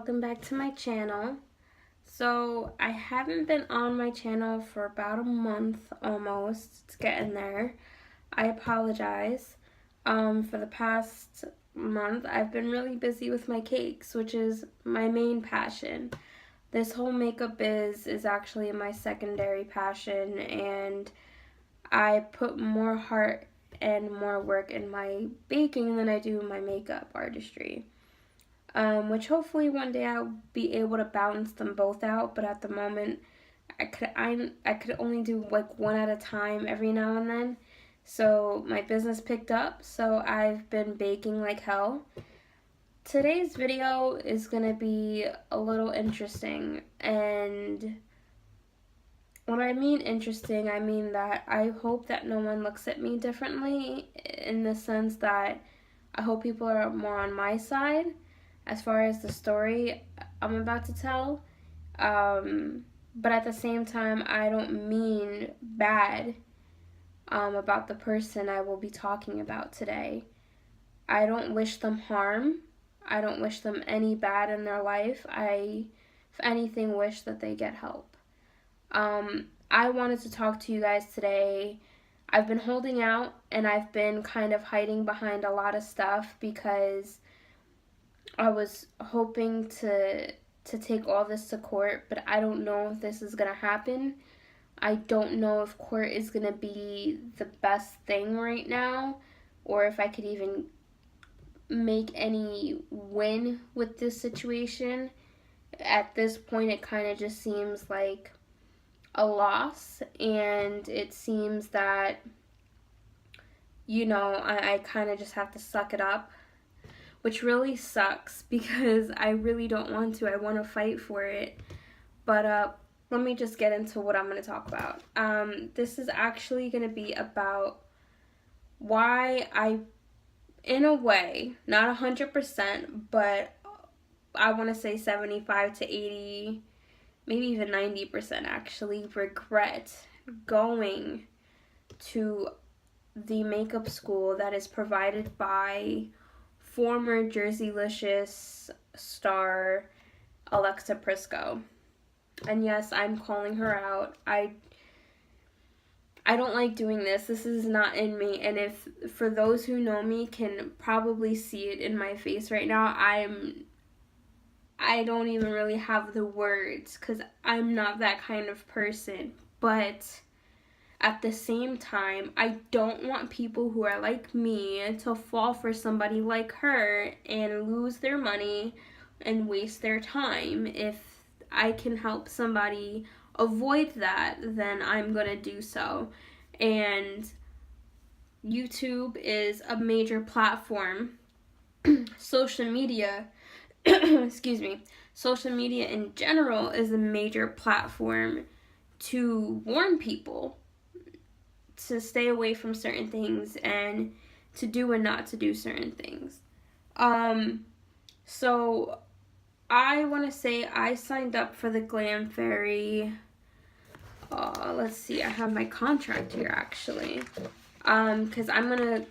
welcome back to my channel. So I haven't been on my channel for about a month almost. It's getting there. I apologize. For the past month I've been really busy with my cakes, which is my main passion. This whole makeup biz is actually my secondary passion, and I put more heart and more work in my baking than I do in my makeup artistry. Which hopefully one day I'll be able to balance them both out, but at the moment I could only do like one at a time every now and then. So my business picked up, so I've been baking like hell. Today's video is gonna be a little interesting, and when I mean interesting, I mean that I hope that no one looks at me differently, in the sense that I hope people are more on my side as far as the story I'm about to tell. But at the same time, I don't mean bad about the person I will be talking about today. I don't wish them harm. I don't wish them any bad in their life. I, if anything, wish that they get help. I wanted to talk to you guys today. I've been holding out, and I've been kind of hiding behind a lot of stuff because I was hoping to take all this to court, but I don't know if this is going to happen. I don't know if court is going to be the best thing right now, or if I could even make any win with this situation. At this point, it kind of just seems like a loss, and it seems that, you know, I kind of just have to suck it up, which really sucks because I really don't want to. I want to fight for it. But let me just get into what I'm going to talk about. This is actually going to be about why I, in a way, not 100%, but I want to say 75 to 80, maybe even 90% actually, regret going to the makeup school that is provided by former Jerseylicious star Miss Prisco. And yes, I'm calling her out. I don't like doing this. This is not in me. And if, for those who know me, can probably see it in my face right now, I don't even really have the words because I'm not that kind of person. But at the same time, I don't want people who are like me to fall for somebody like her and lose their money and waste their time. If I can help somebody avoid that, then I'm gonna do so. And YouTube is a major platform. Social media, excuse me, social media in general is a major platform to warn people to stay away from certain things and to do and not to do certain things. So I want to say I signed up for the Glam Fairy. Let's see, I have my contract here actually. Because I'm gonna,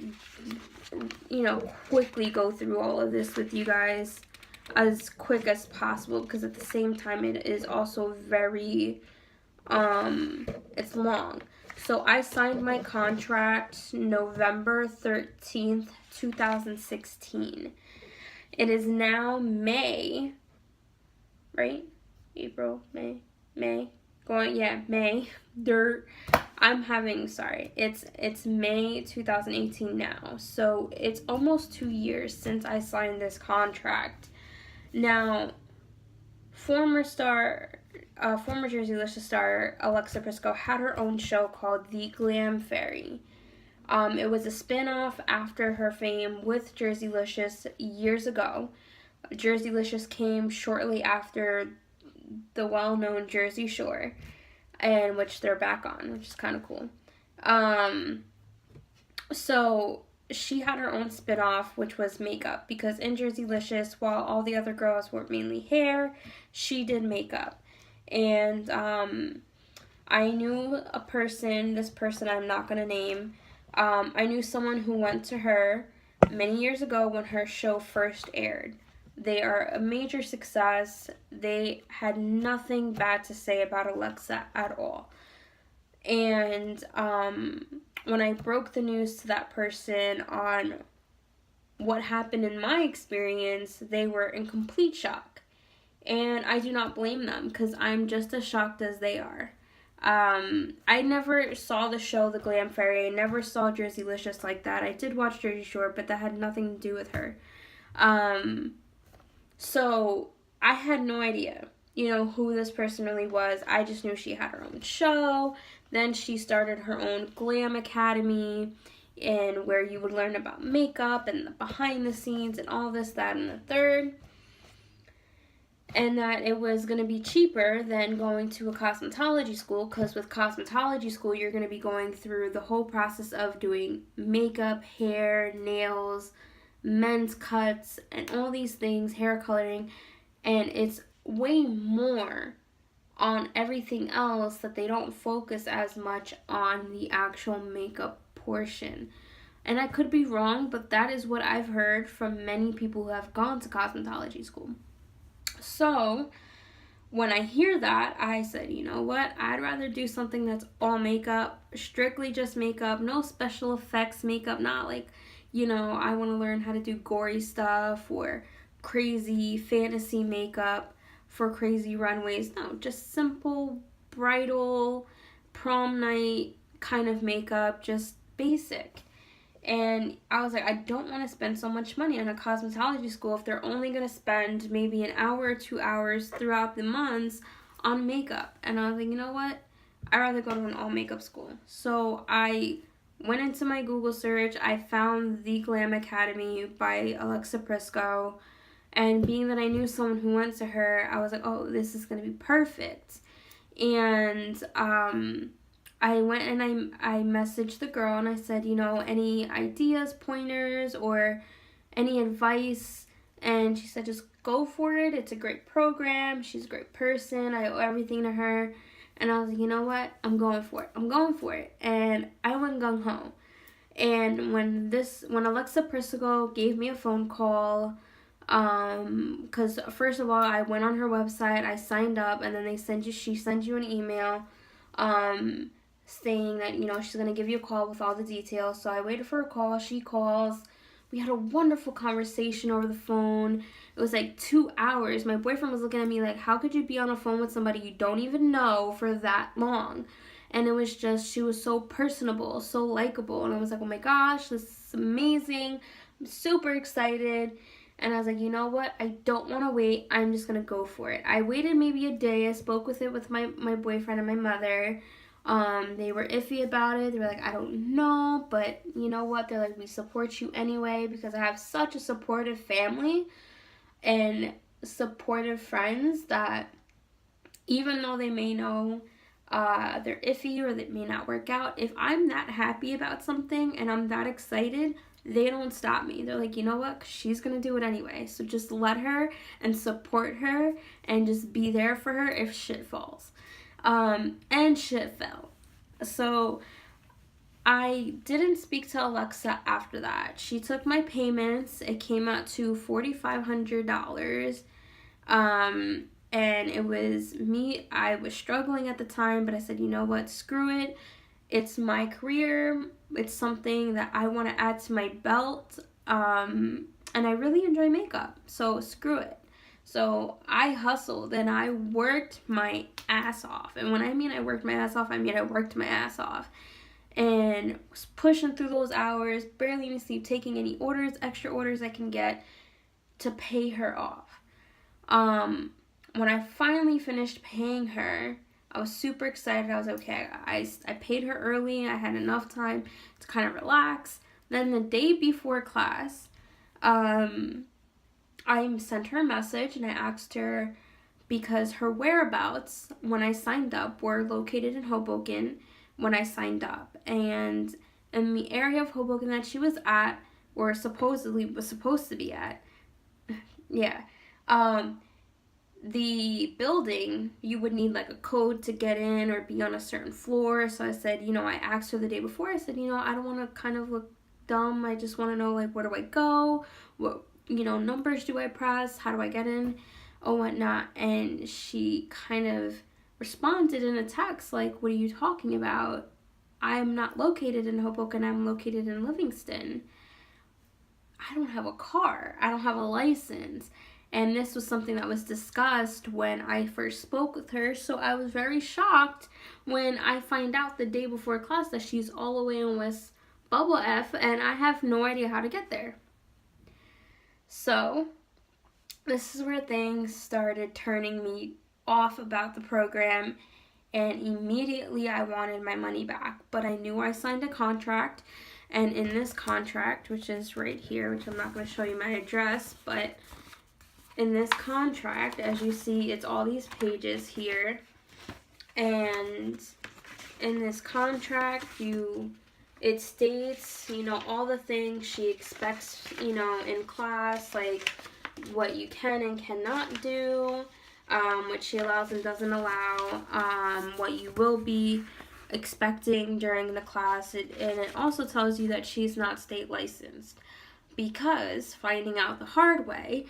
quickly go through all of this with you guys as quick as possible, because at the same time it is also very, it's long. So I signed my contract November 13th, 2016. It is now May, right? April, May, May. It's May 2018 now. So it's almost 2 years since I signed this contract. Now, former Jerseylicious star Miss Prisco had her own show called the Glam Fairy. It was a spin-off after her fame with Jerseylicious years ago. Jerseylicious came shortly after the well-known Jersey Shore, and which they're back on, which is kind of cool. So she had her own spin-off, which was makeup, because in Jerseylicious, while all the other girls were mainly hair, she did makeup. And I knew a person, this person I'm not going to name, I knew someone who went to her many years ago when her show first aired. They are a major success. They had nothing bad to say about Alexa at all. And when I broke the news to that person on what happened in my experience, they were in complete shock. And I do not blame them, because I'm just as shocked as they are. I never saw the show The Glam Fairy. I never saw Jerseylicious like that. I did watch Jersey Shore, but that had nothing to do with her. So I had no idea, who this person really was. I just knew she had her own show. Then she started her own Glam Academy, and where you would learn about makeup and the behind the scenes and all this, that, and the third. And that it was going to be cheaper than going to a cosmetology school, because with cosmetology school, you're going to be going through the whole process of doing makeup, hair, nails, men's cuts, and all these things, hair coloring, and it's way more on everything else that they don't focus as much on the actual makeup portion. And I could be wrong, but that is what I've heard from many people who have gone to cosmetology school. So when I hear that, I said, you know what, I'd rather do something that's all makeup, strictly just makeup, no special effects makeup, not like, I want to learn how to do gory stuff or crazy fantasy makeup for crazy runways. No, just simple bridal, prom night kind of makeup, just basic. And I was like, I don't want to spend so much money on a cosmetology school if they're only going to spend maybe an hour or 2 hours throughout the months on makeup. And I was like, you know what? I'd rather go to an all makeup school. So I went into my Google search. I found the Glam Academy by Miss Prisco. And being that I knew someone who went to her, I was like, oh, this is going to be perfect. And I went and I messaged the girl and I said, any ideas, pointers, or any advice? And she said, just go for it. It's a great program. She's a great person. I owe everything to her. And I was like, you know what? I'm going for it. And I went gung-ho. And when Miss Prisco gave me a phone call, because first of all, I went on her website, I signed up, and then she sends you an email, saying that, she's going to give you a call with all the details. So I waited for a call. She calls. We had a wonderful conversation over the phone. It was like 2 hours. My boyfriend was looking at me like, how could you be on a phone with somebody you don't even know for that long? And it was just, she was so personable, so likable. And I was like, oh my gosh, this is amazing. I'm super excited. And I was like, you know what? I don't want to wait. I'm just going to go for it. I waited maybe a day. I spoke with my boyfriend and my mother. They were iffy about it. They were like, I don't know, but you know what? They're like, we support you anyway, because I have such a supportive family and supportive friends that even though they may know they're iffy or that may not work out, if I'm that happy about something and I'm that excited, they don't stop me. They're like, you know what? She's going to do it anyway. So just let her and support her and just be there for her if shit falls. And shit fell. So I didn't speak to Alexa after that. She took my payments. It came out to $4,500. And it was me. I was struggling at the time, but I said, you know what? Screw it. It's my career. It's something that I want to add to my belt. And I really enjoy makeup. So screw it. So I hustled and I worked my ass off. And when I mean I worked my ass off, I mean I worked my ass off. And was pushing through those hours, barely even sleep, taking any orders, extra orders I can get to pay her off. When I finally finished paying her, I was super excited. I was okay. I paid her early. I had enough time to kind of relax. Then the day before class, I sent her a message and I asked her, because her whereabouts when I signed up were located in Hoboken when I signed up. And in the area of Hoboken that she was at, or supposedly was supposed to be at, the building, you would need like a code to get in or be on a certain floor. So I said, I asked her the day before, I said, I don't want to kind of look dumb. I just want to know, like, where do I go? What numbers do I press? How do I get in? Or whatnot. And she kind of responded in a text like, what are you talking about? I'm not located in Hoboken. I'm located in Livingston. I don't have a car. I don't have a license. And this was something that was discussed when I first spoke with her. So I was very shocked when I find out the day before class that she's all the way in West Bubble F and I have no idea how to get there. So this is where things started turning me off about the program, and immediately I wanted my money back. But I knew I signed a contract, and in this contract, which is right here, which I'm not going to show you my address, but in this contract, as you see, it's all these pages here, and in this contract, it states, all the things she expects, in class, like what you can and cannot do, what she allows and doesn't allow, what you will be expecting during the class, and it also tells you that she's not state licensed, because finding out the hard way,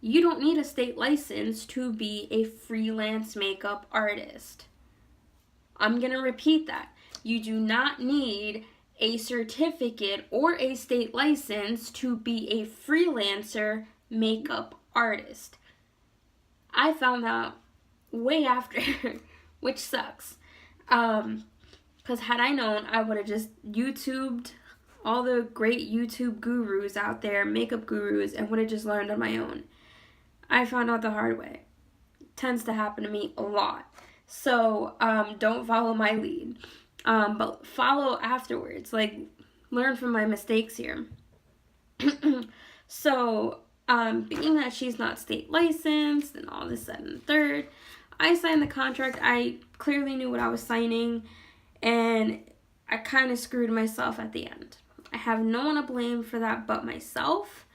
you don't need a state license to be a freelance makeup artist. I'm going to repeat that. You do not need a certificate or a state license to be a freelancer makeup artist. I found out way after, which sucks. Because had I known, I would have just YouTubed all the great YouTube gurus out there, makeup gurus, and would have just learned on my own. I found out the hard way. Tends to happen to me a lot. So don't follow my lead. But follow afterwards. Like, learn from my mistakes here. So, being that she's not state licensed and all this, that, and the third, I signed the contract. I clearly knew what I was signing, and I kind of screwed myself at the end. I have no one to blame for that but myself.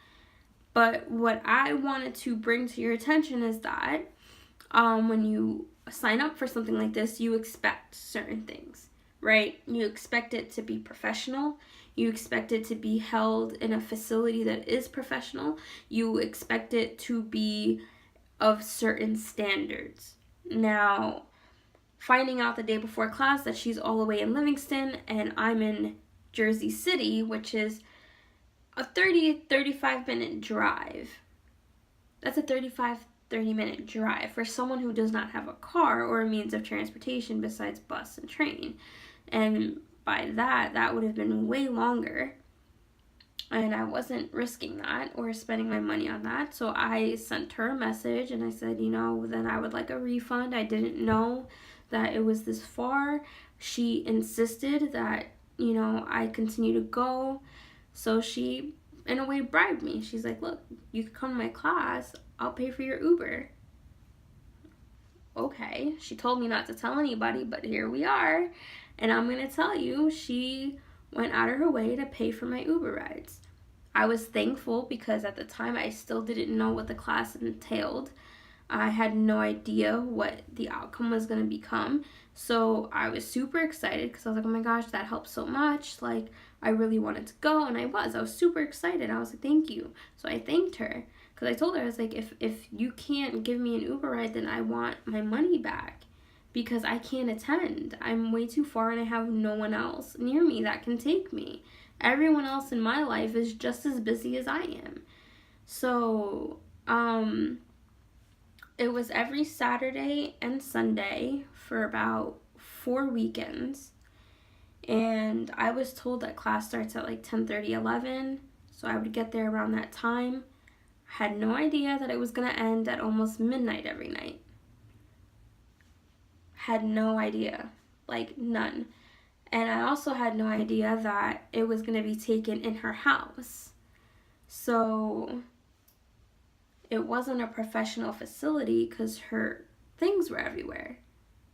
But what I wanted to bring to your attention is that when you sign up for something like this, you expect certain things, right? You expect it to be professional. You expect it to be held in a facility that is professional. You expect it to be of certain standards. Now, finding out the day before class that she's all the way in Livingston and I'm in Jersey City, which is a 35 minute drive. That's a 30-minute drive for someone who does not have a car or a means of transportation besides bus and train. And by that would have been way longer. And I wasn't risking that or spending my money on that. So I sent her a message and I said, then I would like a refund. I didn't know that it was this far. She insisted that, I continue to go. So she, in a way, bribed me. She's like, look, you can come to my class. I'll pay for your Uber. Okay. She told me not to tell anybody, but here we are. And I'm going to tell you, she went out of her way to pay for my Uber rides. I was thankful because at the time I still didn't know what the class entailed. I had no idea what the outcome was going to become. So I was super excited because I was like, oh my gosh, that helps so much. Like, I really wanted to go, and I was super excited. I was like, thank you. So I thanked her because I told her, I was like, if you can't give me an Uber ride, then I want my money back because I can't attend. I'm way too far and I have no one else near me that can take me. Everyone else in my life is just as busy as I am. So, it was every Saturday and Sunday for about 4 weekends. And I was told that class starts at like 10:30, 11. So I would get there around that time. I had no idea that it was going to end at almost midnight every night. Had no idea. Like, none. And I also had no idea that it was going to be taken in her house. So it wasn't a professional facility because her things were everywhere.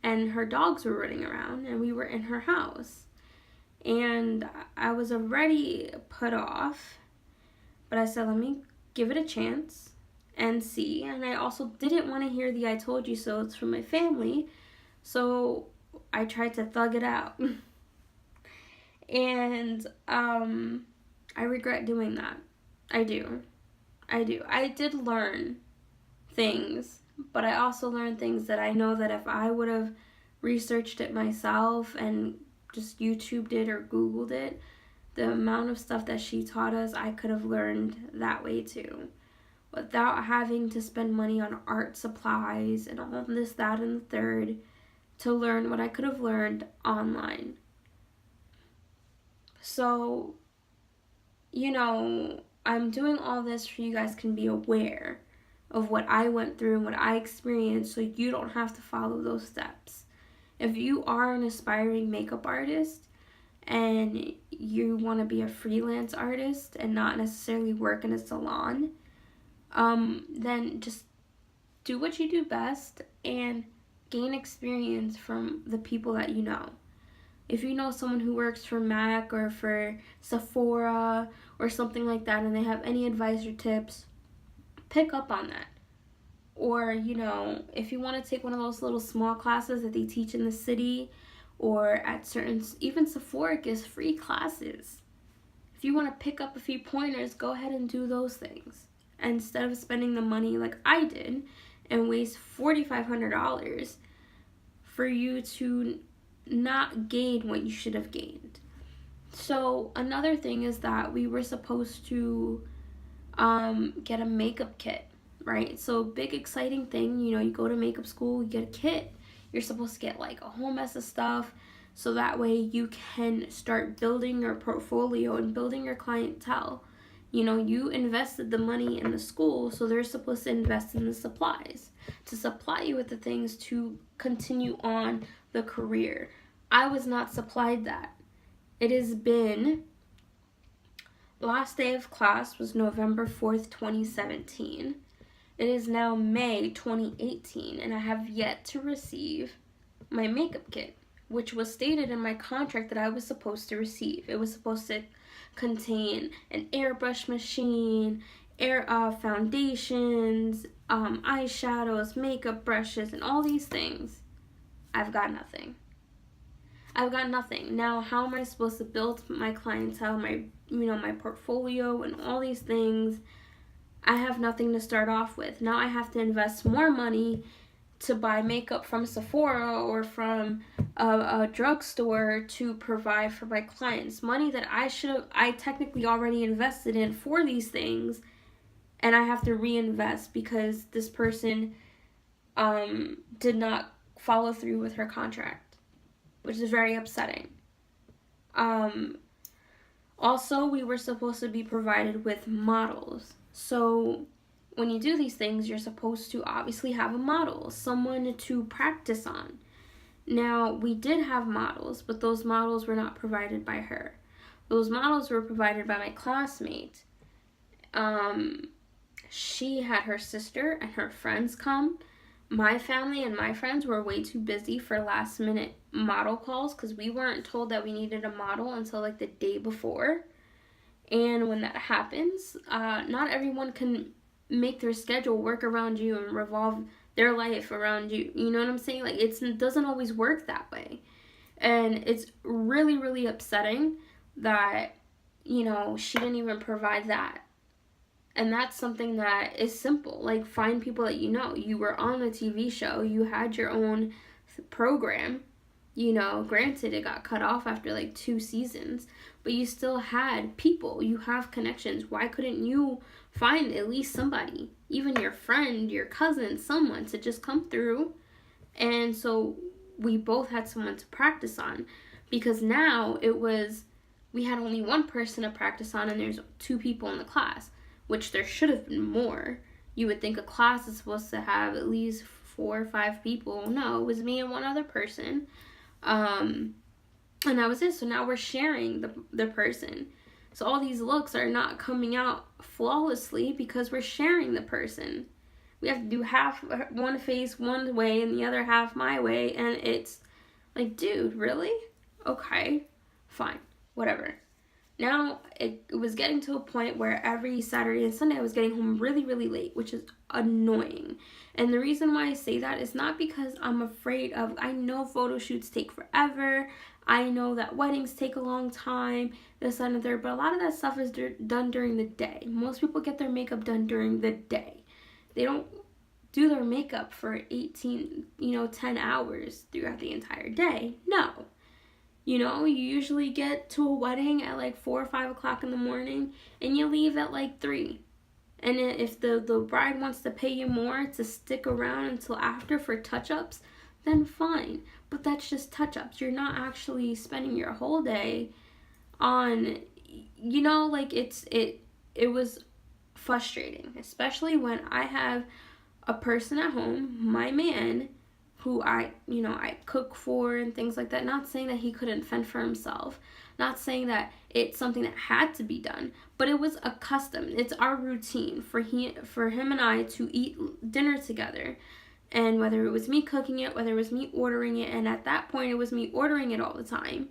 And her dogs were running around and we were in her house. And I was already put off. But I said, let me give it a chance and see. And I also didn't want to hear the I told you so. It's from my family. So I tried to thug it out. And I regret doing that. I do. I do. I did learn things, but I also learned things that I know that if I would have researched it myself and just YouTubed it or Googled it, the amount of stuff that she taught us, I could have learned that way too, without having to spend money on art supplies and all this, that, and the third to learn what I could have learned online. So, I'm doing all this so you guys can be aware of what I went through and what I experienced, so you don't have to follow those steps. If you are an aspiring makeup artist and you want to be a freelance artist and not necessarily work in a salon, then just do what you do best and gain experience from the people that you know. If you know someone who works for MAC or for Sephora or something like that and they have any advice or tips, pick up on that. Or, if you want to take one of those little small classes that they teach in the city or at certain, even Sephora gives free classes. If you want to pick up a few pointers, go ahead and do those things. Instead of spending the money like I did and waste $4,500 for you to not gain what you should have gained. So another thing is that we were supposed to get a makeup kit, right? So big exciting thing, you go to makeup school, you get a kit. You're supposed to get like a whole mess of stuff so that way you can start building your portfolio and building your clientele. You invested the money in the school, so they're supposed to invest in the supplies to supply you with the things to continue on the career. I was not supplied that. It has been, last day of class was November 4th, 2017. It is now May 2018, and I have yet to receive my makeup kit, which was stated in my contract that I was supposed to receive. It was supposed to contain an airbrush machine, foundations, eyeshadows, makeup brushes, and all these things. I've got nothing. Now, how am I supposed to build my clientele, my portfolio, and all these things? I have nothing to start off with. Now I have to invest more money to buy makeup from Sephora or from a drugstore to provide for my clients. Money that I technically already invested in for these things, and I have to reinvest because this person did not follow through with her contract, which is very upsetting. Also, we were supposed to be provided with models. So when you do these things, you're supposed to obviously have a model, someone to practice on. Now, we did have models, but those models were not provided by her. Those models were provided by my classmate. She had her sister and her friends come. My family and my friends were way too busy for last minute model calls because we weren't told that we needed a model until like the day before. And when that happens, not everyone can make their schedule work around you and revolve their life around you. You know what I'm saying? Like, it doesn't always work that way. And it's really, really upsetting that, she didn't even provide that. And that's something that is simple. Like, find people that you know. You were on a TV show. You had your own program. Granted, it got cut off after like 2 seasons, but you still had people. You have connections. Why couldn't you find at least somebody, even your friend, your cousin, someone to just come through? And so we both had someone to practice on, because now we had only one person to practice on and there's 2 people in the class, which there should have been more. You would think a class is supposed to have at least 4 or 5 people. No, it was me and one other person. And that was it. So now we're sharing the person. So all these looks are not coming out flawlessly because we're sharing the person. We have to do half one face one way and the other half my way, and it's like, dude, really? Okay, fine, whatever. Now it was getting to a point where every Saturday and Sunday I was getting home really, really late, which is annoying. And the reason why I say that is not because I'm afraid of, I know photo shoots take forever. I know that weddings take a long time, this, that, and the third, but a lot of that stuff is done during the day. Most people get their makeup done during the day. They don't do their makeup for 10 hours throughout the entire day. No. You usually get to a wedding at like 4 or 5 o'clock in the morning and you leave at like 3. And if the bride wants to pay you more to stick around until after for touch-ups, then fine. But that's just touch-ups. You're not actually spending your whole day on, it was frustrating. Especially when I have a person at home, my man, who I cook for and things like that. Not saying that he couldn't fend for himself. Not saying that it's something that had to be done, but it was a custom. It's our routine for him and I to eat dinner together. And whether it was me cooking it, whether it was me ordering it, and at that point it was me ordering it all the time,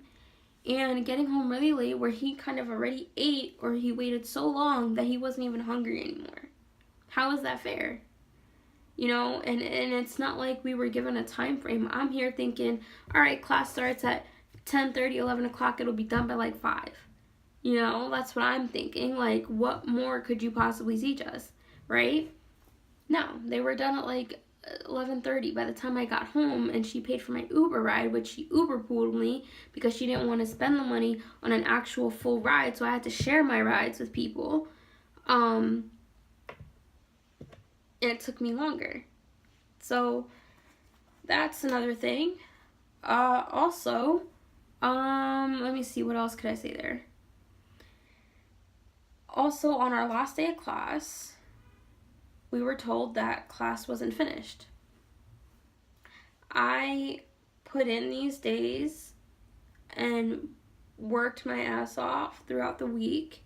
and getting home really late where he kind of already ate, or he waited so long that he wasn't even hungry anymore. How is that fair? And it's not like we were given a time frame. I'm here thinking, all right, class starts at 10:30, 11 o'clock, it'll be done by like 5. That's what I'm thinking. Like, what more could you possibly teach us, right? No, they were done at like 11:30 by the time I got home, and she paid for my Uber ride, which she Uber pooled me because she didn't want to spend the money on an actual full ride, so I had to share my rides with people. And it took me longer. So that's another thing. Also, let me see, what else could I say there? Also, on our last day of class, we were told that class wasn't finished. I put in these days and worked my ass off throughout the week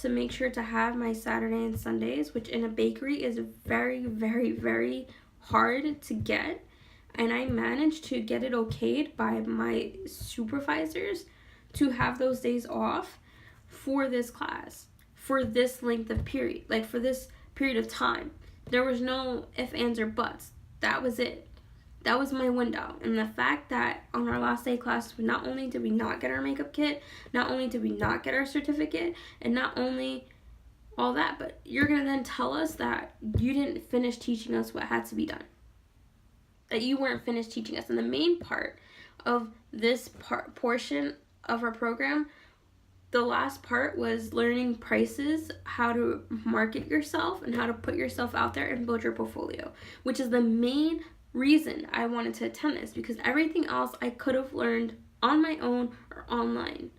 to make sure to have my Saturday and Sundays, which in a bakery is very, very, very hard to get. And I managed to get it okayed by my supervisors to have those days off for this class, for this length of period, like for this period of time. There was no ifs, ands, or buts. That was it. That was my window. And the fact that on our last day of class, not only did we not get our makeup kit, not only did we not get our certificate, and not only all that, but you're going to then tell us that you didn't finish teaching us what had to be done. That you weren't finished teaching us. And the main part of this portion of our program, the last part was learning prices, how to market yourself, and how to put yourself out there and build your portfolio, which is the main reason I wanted to attend this, because everything else I could have learned on my own or online.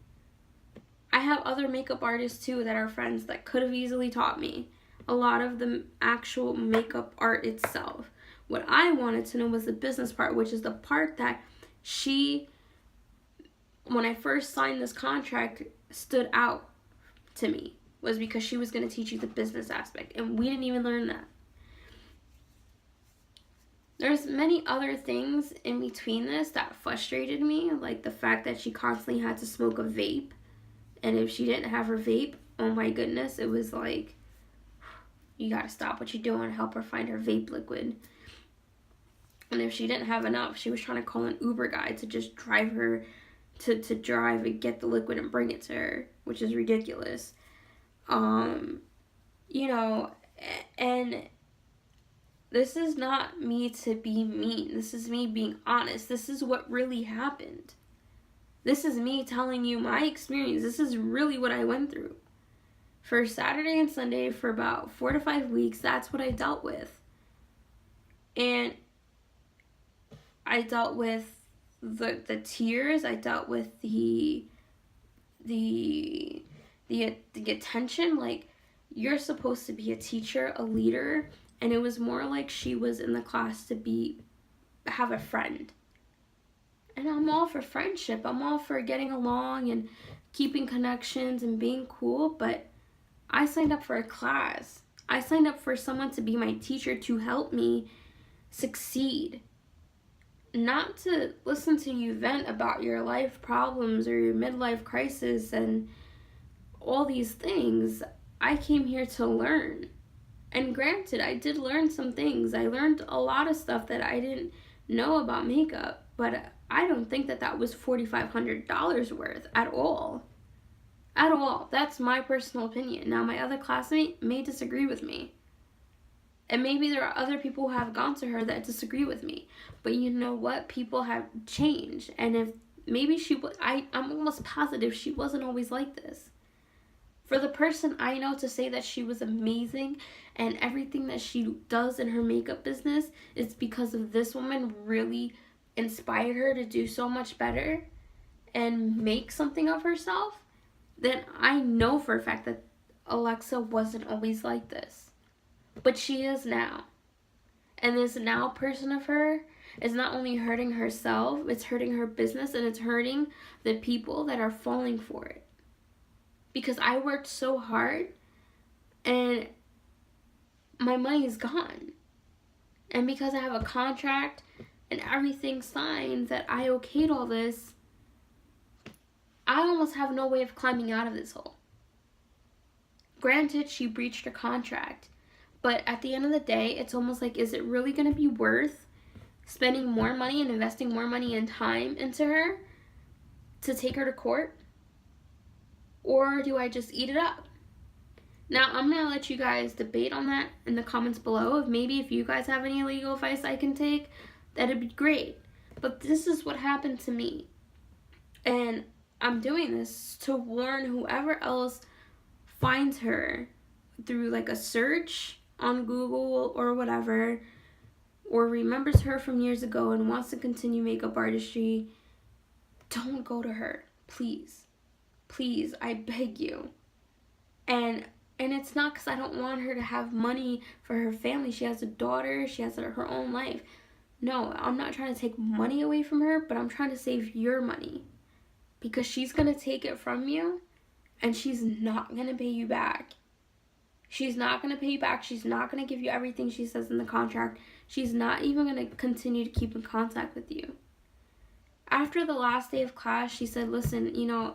I have other makeup artists too that are friends that could have easily taught me a lot of the actual makeup art itself. What I wanted to know was the business part, which is the part that when I first signed this contract, stood out to me, was because she was going to teach you the business aspect, and we didn't even learn that. There's many other things in between this that frustrated me, like the fact that she constantly had to smoke a vape, and if she didn't have her vape, oh my goodness, it was like, you gotta stop what you're doing and help her find her vape liquid. And if she didn't have enough, she was trying to call an Uber guy to just drive her to drive and get the liquid and bring it to her, which is ridiculous. And this is not me to be mean. This is me being honest. This is what really happened. This is me telling you my experience. This is really what I went through. For Saturday and Sunday, for about 4 to 5 weeks, that's what I dealt with. And I dealt with the tears. I dealt with the attention. Like, you're supposed to be a teacher, a leader, and it was more like she was in the class to have a friend. And I'm all for friendship. I'm all for getting along and keeping connections and being cool, but I signed up for a class. I signed up for someone to be my teacher, to help me succeed. Not to listen to you vent about your life problems or your midlife crisis and all these things. I came here to learn. And granted, I did learn some things. I learned a lot of stuff that I didn't know about makeup but I don't think that that was $4,500 worth at all. At all. That's my personal opinion. Now, my other classmate may disagree with me. And maybe there are other people who have gone to her that disagree with me. But you know what? People have changed. And if maybe I'm almost positive she wasn't always like this. For the person I know to say that she was amazing and everything that she does in her makeup business is because of this woman really inspired her to do so much better and make something of herself, then I know for a fact that Alexa wasn't always like this. But she is now. And this now person of her is not only hurting herself, it's hurting her business, and it's hurting the people that are falling for it. Because I worked so hard and my money is gone. And because I have a contract and everything signed that I okayed all this, I almost have no way of climbing out of this hole. Granted, she breached her contract. But at the end of the day, it's almost like, is it really going to be worth spending more money and investing more money and time into her to take her to court? Or do I just eat it up? Now, I'm going to let you guys debate on that in the comments below. If you guys have any legal advice I can take, that'd be great. But this is what happened to me. And I'm doing this to warn whoever else finds her through like a search on Google or whatever, or remembers her from years ago and wants to continue makeup artistry. Don't go to her. Please. Please, I beg you. And it's not because I don't want her to have money for her family. She has a daughter. She has her own life. No, I'm not trying to take money away from her, but I'm trying to save your money. Because she's going to take it from you, and she's not going to pay you back. She's not going to pay you back. She's not going to give you everything she says in the contract. She's not even going to continue to keep in contact with you. After the last day of class, she said, listen,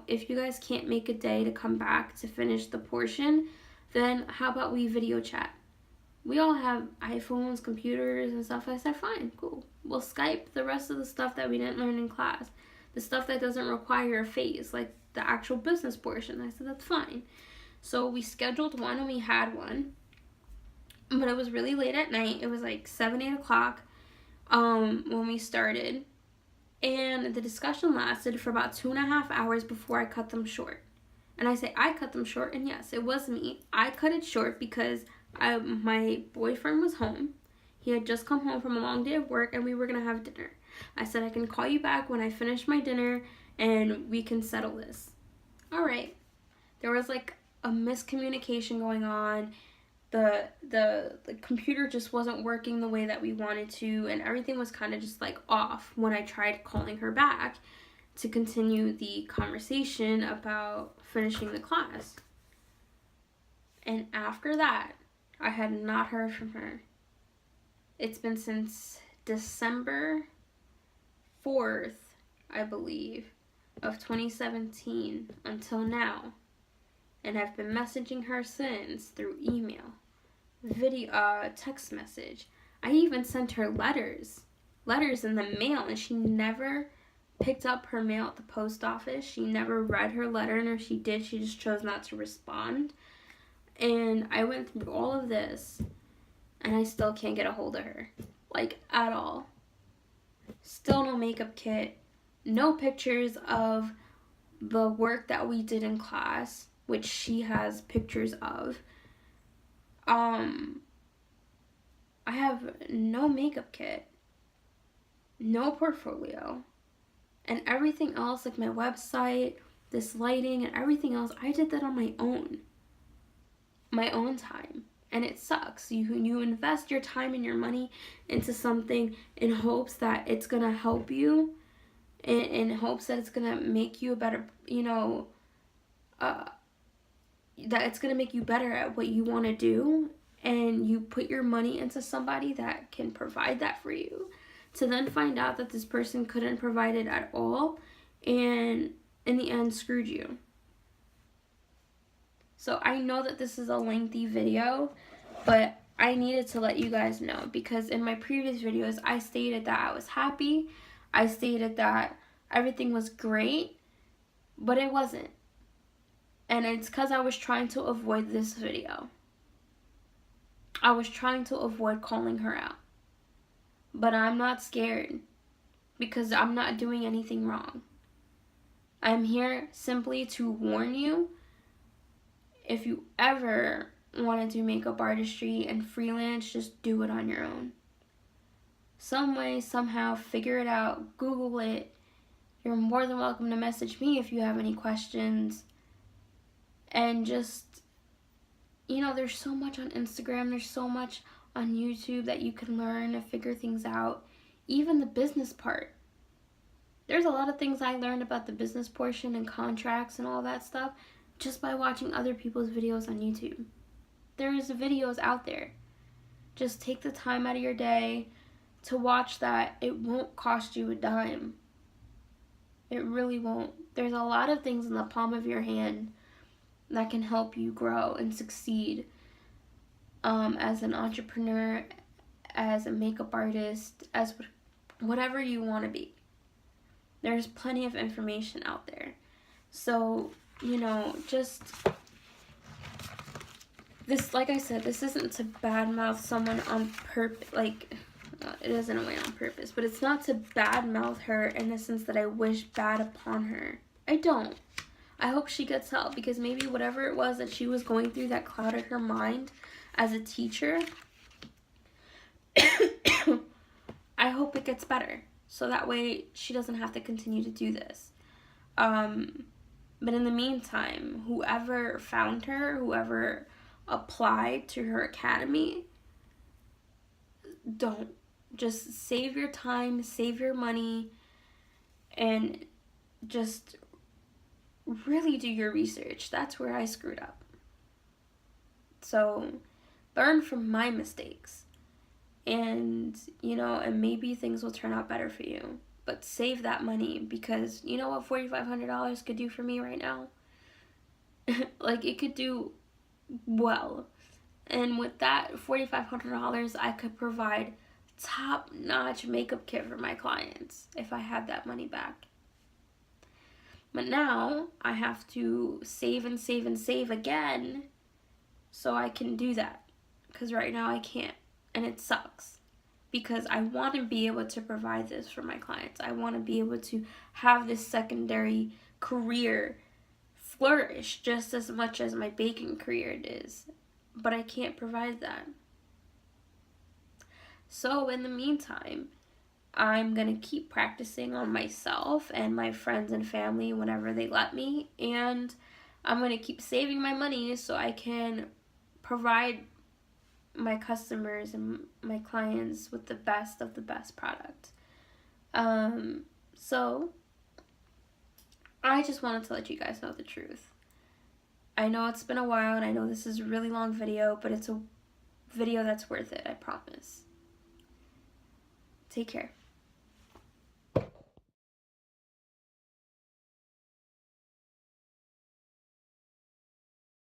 if you guys can't make a day to come back to finish the portion, then how about we video chat? We all have iPhones, computers, and stuff. I said, fine, cool. We'll Skype the rest of the stuff that we didn't learn in class. The stuff that doesn't require a face, like the actual business portion. I said, that's fine. So we scheduled one and we had one. But it was really late at night. It was like 7, 8 o'clock when we started. And the discussion lasted for about 2.5 hours before I cut them short. And I say I cut them short, and yes, it was me. I cut it short because my boyfriend was home. He had just come home from a long day of work, and we were going to have dinner. I said I can call you back when I finish my dinner, and we can settle this. All right. There was like a miscommunication going on. The computer just wasn't working the way that we wanted to, and everything was kind of just like off when I tried calling her back to continue the conversation about finishing the class. And after that, I had not heard from her. It's been since December 4th, I believe, of 2017 until now. And I've been messaging her since through email, video, text message. I even sent her letters in the mail, and she never picked up her mail at the post office. She never read her letter, and if she did, she just chose not to respond. And I went through all of this, and I still can't get a hold of her, like at all. Still no makeup kit, no pictures of the work that we did in class, which she has pictures of. I have no makeup kit, no portfolio, and everything else, like my website, this lighting, and everything else, I did that on my own time, and it sucks. You invest your time and your money into something in hopes that it's gonna help you, in hopes that it's gonna make you a better, that it's gonna make you better at what you want to do, and you put your money into somebody that can provide that for you, to then find out that this person couldn't provide it at all, and in the end screwed you. So I know that this is a lengthy video, but I needed to let you guys know, because in my previous videos I stated that I was happy, I stated that everything was great, but it wasn't. And it's because I was trying to avoid this video. I was trying to avoid calling her out. But I'm not scared because I'm not doing anything wrong. I'm here simply to warn you. If you ever want to do makeup artistry and freelance, just do it on your own. Some way, somehow, figure it out, Google it. You're more than welcome to message me if you have any questions. And just, there's so much on Instagram, there's so much on YouTube that you can learn to figure things out. Even the business part. There's a lot of things I learned about the business portion and contracts and all that stuff just by watching other people's videos on YouTube. There's videos out there. Just take the time out of your day to watch that. It won't cost you a dime. It really won't. There's a lot of things in the palm of your hand that can help you grow and succeed as an entrepreneur, as a makeup artist, as whatever you want to be. There's plenty of information out there. So, just this, like I said, this isn't to badmouth someone on purpose. It is in a way on purpose, but it's not to badmouth her in the sense that I wish bad upon her. I don't. I hope she gets help, because maybe whatever it was that she was going through that clouded her mind as a teacher, I hope it gets better. So that way she doesn't have to continue to do this. But in the meantime, whoever found her, whoever applied to her academy, don't. Just save your time, save your money, and just really do your research. That's where I screwed up. So learn from my mistakes. And, and maybe things will turn out better for you. But save that money, because you know what $4,500 could do for me right now? It could do well. And with that $4,500, I could provide top-notch makeup kit for my clients if I had that money back. But now I have to save and save and save again so I can do that. Because right now I can't. And it sucks, because I want to be able to provide this for my clients. I want to be able to have this secondary career flourish just as much as my baking career is. But I can't provide that. So in the meantime, I'm going to keep practicing on myself and my friends and family whenever they let me. And I'm going to keep saving my money so I can provide my customers and my clients with the best of the best product. So I just wanted to let you guys know the truth. I know it's been a while, and I know this is a really long video, but it's a video that's worth it, I promise. Take care.